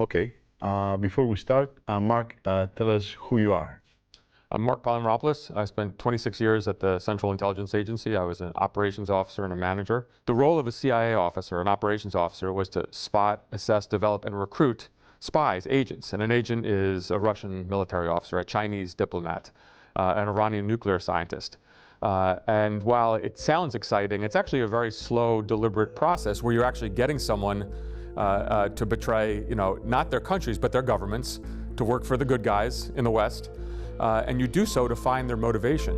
Okay. Before we start, Mark, tell us who you are. I'm Mark Polymeropoulos. I spent 26 years at the Central Intelligence Agency. I was an operations officer and a manager. The role of a CIA officer, an operations officer, was to spot, assess, develop, and recruit spies, agents. And an agent is a Russian military officer, a Chinese diplomat, an Iranian nuclear scientist. And while it sounds exciting, it's actually a very slow, deliberate process where you're actually getting someone to betray, not their countries, but their governments, to work for the good guys in the West. And you do so to find their motivation.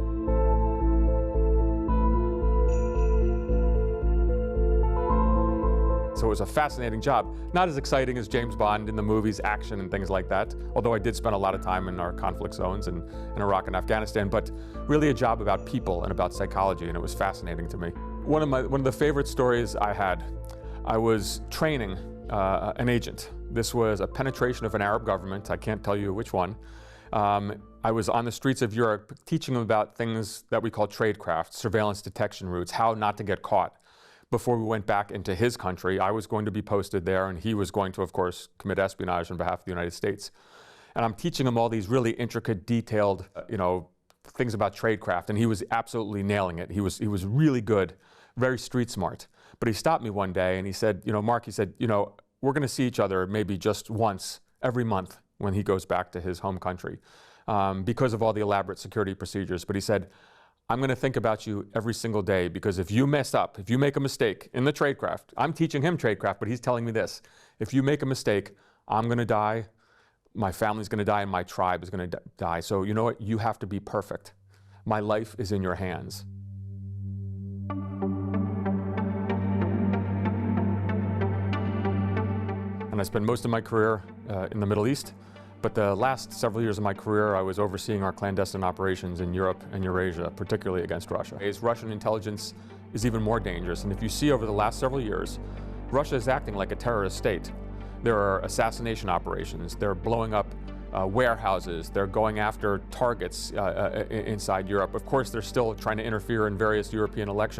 So it was a fascinating job. Not as exciting as James Bond in the movies, action and things like that, although I did spend a lot of time in our conflict zones in Iraq and Afghanistan, but really a job about people and about psychology, and it was fascinating to me. One of the favorite stories I had, I was training an agent. This was a penetration of an Arab government, I can't tell you which one. I was on the streets of Europe teaching them about things that we call tradecraft, surveillance detection routes, how not to get caught. Before we went back into his country, I was going to be posted there, and he was going to, of course, commit espionage on behalf of the United States. And I'm teaching him all these really intricate, detailed, things about tradecraft, and he was absolutely nailing it. He was really good, very street smart. But he stopped me one day, and he said, Mark, he said, we're going to see each other maybe just once every month when he goes back to his home country because of all the elaborate security procedures. But he said, I'm going to think about you every single day, because if you mess up, if you make a mistake in the tradecraft, I'm teaching him tradecraft, but he's telling me this: if you make a mistake, I'm going to die, my family's going to die, and my tribe is going to die. So you know what? You have to be perfect. My life is in your hands. And I spent most of my career in the Middle East. But the last several years of my career, I was overseeing our clandestine operations in Europe and Eurasia, particularly against Russia. Russian intelligence is even more dangerous. And if you see over the last several years, Russia is acting like a terrorist state. There are assassination operations. They're blowing up warehouses. They're going after targets inside Europe. Of course, they're still trying to interfere in various European elections.